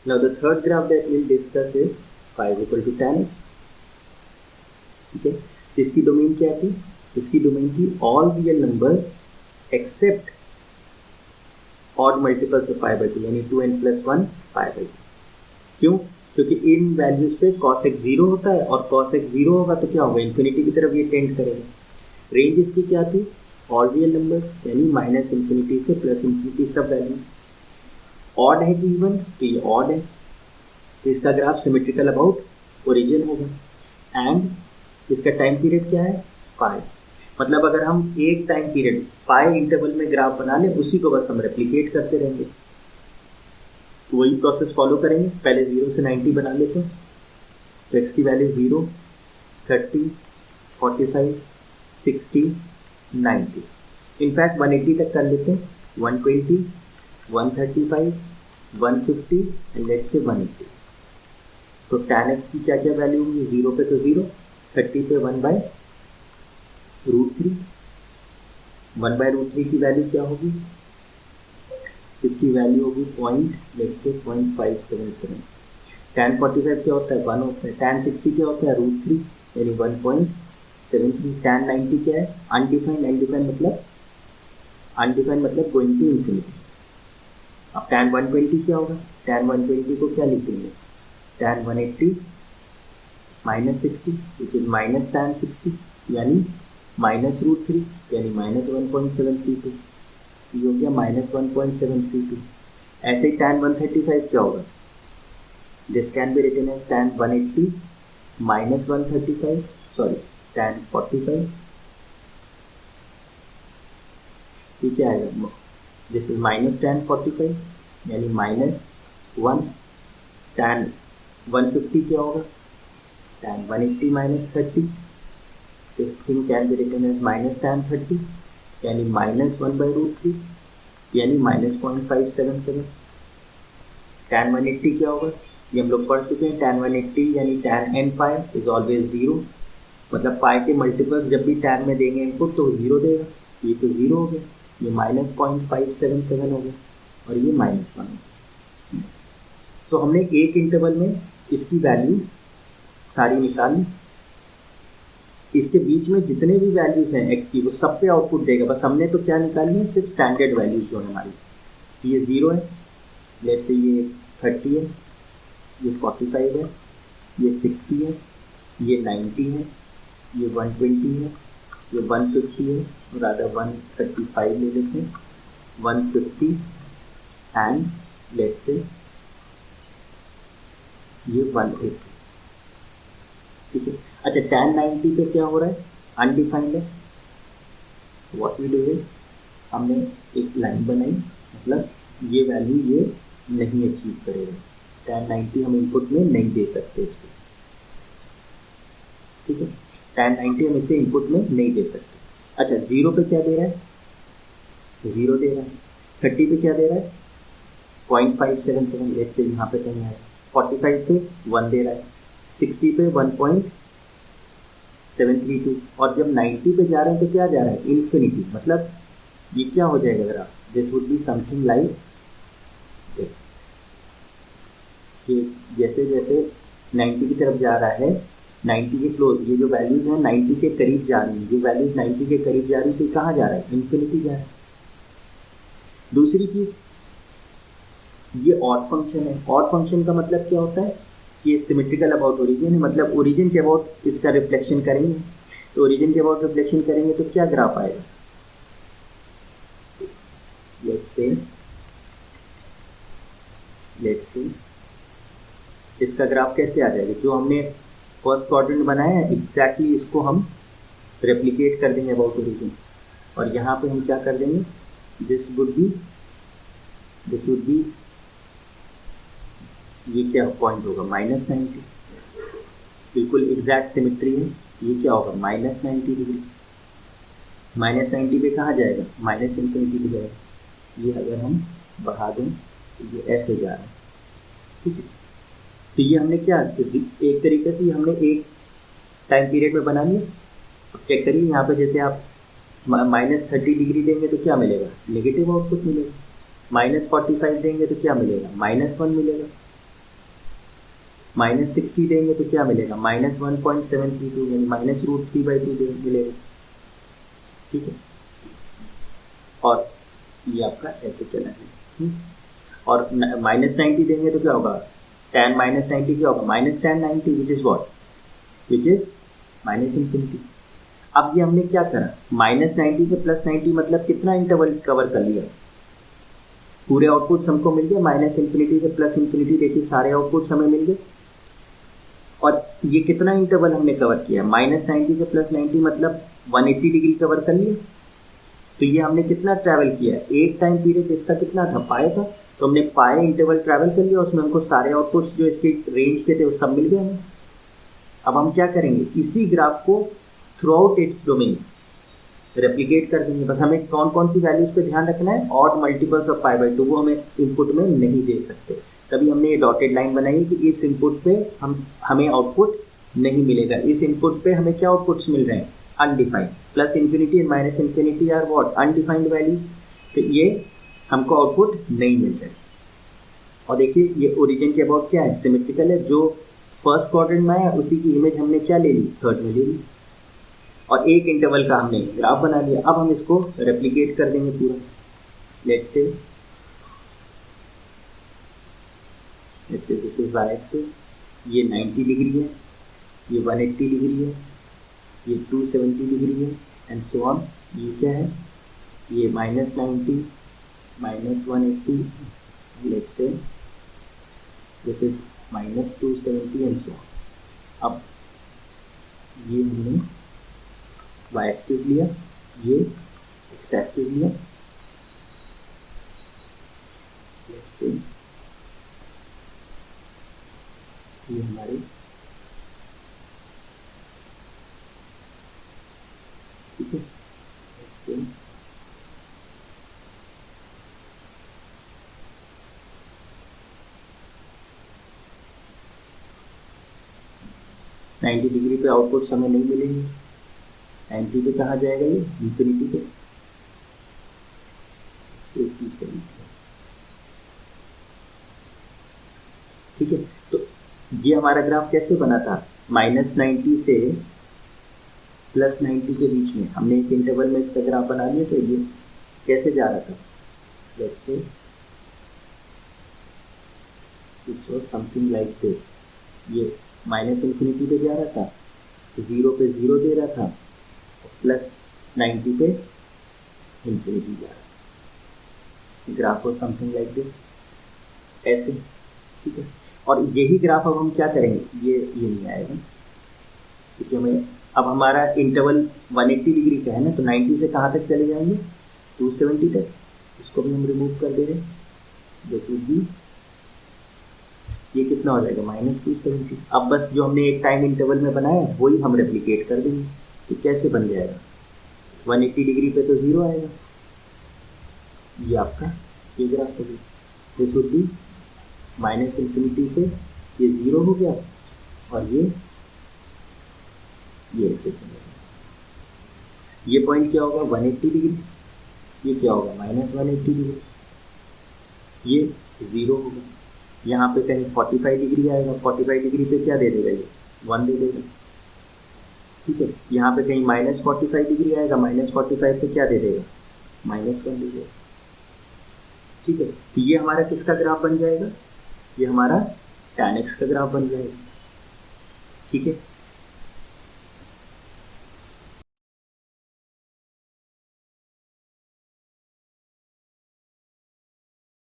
Now the third graph that we'll discuss is phi is equal to tan x. ठीक है, इसकी domain क्या थी? इसकी डोमेन थी all real number except odd multiples of pi by 2, यानी 2n + 1 pi by 2. क्यों? क्योंकि इन वैल्यूज पे cos x 0 होता है, और cos x 0 होगा तो क्या होगा? इन्फिनिटी की तरफ ये टेंड करेगा. रेंज इसकी क्या थी? ऑल रियल नंबर, यानी -∞ से +∞ सब वैल्यू. ऑड है कि इवन? तो ये ऑड है, तो इसका ग्राफ सिमेट्रिकल अबाउट ओरिजिन होगा. एंड इसका टाइम पीरियड क्या है? पाई. मतलब अगर हम एक टाइम पीरियड पाई इंटरवल में ग्राफ बना लें, उसी को बस हम रेप्लिकेट करते रहेंगे. तो वही प्रोसेस फॉलो करेंगे. पहले 0 से 90 बना लेते हैं. तो x की वैल्यू 0, 30, 45, 60, 90, इनफैक्ट 180 तक कर लेते हैं. 120, 135, 150 एंड लेट्स से 180. तो tan x की क्या क्या वैल्यू होगी? 0 पे तो 0, 30 पे 1/√3. 1/√3 की वैल्यू क्या होगी? इसकी वैल्यू होगी 0.577. tan 45 क्या होता है? 1 होता है. tan 60 क्या होता है? √3, यानी 1.73. tan 90 क्या है? अनडिफाइंड. अनडिफाइंड मतलब गोइंग टू इन्फिनिटी. अब tan 120 क्या होगा? tan 120 को क्या लिखेंगे? tan 180 -60, which is minus tan 60, यानी -√3, यानी -1.732. ये हो गया -1.732. ऐसे ही tan 135 क्या होगा? This can be written as tan 180 -135, sorry tan 45. ये क्या आएगा? दिस इज -tan 45, यानी -1. tan 150 क्या होगा? tan 180 -30. This thing can be written as -tan 30, यानी -1/√3, यानी -0.577. tan 180 क्या होगा? ये हम लोग पढ़ चुके हैं. tan 180 यानी tan n pi is always 0. मतलब पाई के मल्टीपल्स जब भी tan में देंगे इनपुट तो 0 देगा. ये तो 0 हो गया, ये -0.577 हो गया, और ये -1 हो गया. तो हमने एक इंटरवल में इसकी वैल्यू सारी निकाली. इसके बीच में जितने भी वैल्यूज हैं x की, वो सब पे आउटपुट देगा. बस हमने तो क्या निकाली है? सिर्फ स्टैंडर्ड वैल्यूज जो है हमारी. ये 0 है, लेट्स से ये 30 है, ये 45 है, ये 60 है, ये 90 है, ये 120 है, ये 150 है, और आधा 135 ले लेते हैं, 150 एंड लेट्स से ये 180. ठीक है. अच्छा, tan 90 पे क्या हो रहा है? अनडिफाइंड है. व्हाट वी डू इज, हमने एक लाइन बनाई, मतलब ये वैल्यू ये नहीं अचीव करेगा. tan 90 हम इनपुट में नहीं दे सकते इसको. ठीक है, tan 90 हम इसे इनपुट में नहीं दे सकते. अच्छा, 0 पे क्या दे रहा है? 0 दे रहा है. 30 पे क्या दे रहा है? 0.577, लेट्स से यहाँ पे कहीं है. 45 पे 1 दे रहा है. 60 पे 1.732, और जब 90 पे जा रहे हैं तो क्या जा रहा है? इन्फिनिटी. मतलब ये क्या हो जाएगा graph? This would be something like this. कि जैसे जैसे 90 की तरफ जा रहा है, 90 के क्लोज, ये जो वैल्यूज हैं 90 के करीब जा रही है. जो वैल्यूज 90 के करीब जा रही है तो कहाँ जा रहा है? इन्फिनिटी जा रहा है. दूसरी चीज, ये ऑड फंक्शन है. ऑड फंक्शन का मतलब क्या होता है? ये सिमेट्रिकल अबाउट ओरिजिन है. मतलब ओरिजिन के अबाउट इसका रिफ्लेक्शन करेंगे. तो ओरिजिन के अबाउट रिफ्लेक्शन करेंगे तो क्या ग्राफ आएगा? लेट्स से इसका ग्राफ कैसे आ जाएगा? जो हमने फर्स्ट क्वाड्रेंट बनाया है एग्जैक्टली इसको हम रेप्लिकेट कर देंगे अबाउट ओरिजिन, और यहाँ पे हम क्या कर देंगे? दिस वुड बी ये क्या पॉइंट होगा? -90. बिल्कुल एग्जैक्ट सिमेट्री है. ये क्या होगा? -90 डिग्री. -90 पे कहाँ जाएगा? -∞ पे जाएगा. ये अगर हम बढ़ा दें तो ये ऐसे जा रहा है. ठीक है. तो ये हमने क्या, एक तरीके से हमने एक टाइम पीरियड में बना लिया. अब चेक करिए यहाँ पे, जैसे आप -30 डिग्री देंगे तो क्या मिलेगा? नेगेटिव आउटपुट मिलेगा. -45 देंगे तो क्या मिलेगा? -1 मिलेगा. -60 देंगे तो क्या मिलेगा, -1.732 यानी -√3/2 मिलेगा। ठीक है, और ये आपका ऐसे चला है। और -90 देंगे तो क्या होगा, tan -90 क्या होगा, -tan90 which is what, which is -∞। अब ये हमने क्या करा, -90 से +90 मतलब कितना इंटरवल कवर कर लिया, पूरे आउटपुट्स हमको मिल गए, -∞ से +∞, देखिए सारे आउटपुट्स हमें मिल गए। और ये कितना इंटरवल हमने कवर किया, -90 से +90 मतलब 180 डिग्री कवर कर लिया। तो ये हमने कितना ट्रैवल किया है, एक टाइम पीरियड इसका कितना था, पाए था, तो हमने पाए इंटरवल ट्रैवल कर लिया, उसमें हमको सारे आउटपुट्स जो इसके रेंज के थे वो सब मिल गए हमें। अब हम क्या करेंगे, इसी ग्राफ को through out its domain replicate कर देंगे। बस हमें कौन कौन सी वैल्यूज पे ध्यान रखना है, ऑड मल्टीपल्स ऑफ π/2 वो हमें इनपुट में नहीं दे सकते। तभी हमने ये डॉटेड लाइन बनाई कि इस इनपुट पे हमें आउटपुट नहीं मिलेगा, इस इनपुट पे हमें क्या आउटपुट्स मिल रहे हैं, undefined, +∞ and -∞ are what, undefined value. तो ये हमको आउटपुट नहीं मिल रहा है। और देखिए ये ओरिजिन के अबाउट क्या है, सिमेट्रिकल है, जो फर्स्ट क्वाड्रेंट में आया उसी की इमेज हमने क्या ले ली, थर्ड में ले ली, और एक इंटरवल का हमने ग्राफ बना लिया। अब हम इसको रेप्लिकेट कर देंगे पूरा। Let's say this is y axis, ये 90 डिग्री है, ये 180 डिग्री है, ये 270 डिग्री है, एंड सो ऑन। ये क्या है, ये -90, -180, let's say this is -270 and so on. अब ये हमने y एक्सिस लिया, ये x एक्सिस लिया, लेट्स से ये हमारे ठीक है, लेट्स से 90 डिग्री पे आउटपुट्स हमें नहीं मिलेंगे, 90 पे कहाँ जाएगा, ये इंफिनिटी पे, ठीक है। तो ये हमारा ग्राफ कैसे बना था, -90 से +90 के बीच में हमने एक इंटरवल में इसका ग्राफ बना लिया। तो ये कैसे जा रहा था, let's say this was something like this, ये -∞ पे जा रहा था, 0 पे 0 दे रहा था, +90 पे इंफिनिटी जा रहा था। Graph was something like this, ऐसे, ठीक है। और यही ग्राफ अब हम क्या करेंगे, ये नहीं आएगा, क्योंकि हमें अब हमारा इंटरवल 180 डिग्री का है ना, तो 90 से कहाँ तक चले जाएंगे, 270 तक। इसको भी हम रिमूव कर दे रहे हैं, जैसे भी ये कितना हो जाएगा, -270। अब बस जो हमने एक टाइम इंटरवल में बनाया वही हम रेप्लिकेट कर देंगे। तो कैसे बन जाएगा, 180 डिग्री पे तो 0 आएगा, ये आपका ये ग्राफ होगी, दिस वुड बी -∞ से ये 0 हो गया, और ये ऐसे चलेगा। ये पॉइंट क्या होगा, 180 डिग्री, ये क्या होगा, -180 डिग्री, ये 0 होगा। यहाँ पे कहीं 45 डिग्री आएगा, 45 डिग्री पे क्या दे देगा, ये 1 दे देगा, ठीक है। यहाँ पे कहीं -45 डिग्री आएगा, -45 पे क्या दे देगा, -1 दे देगा, ठीक है। तो ये हमारा किसका ग्राफ बन जाएगा, ये हमारा tan x का ग्राफ बन जाएगा, ठीक है।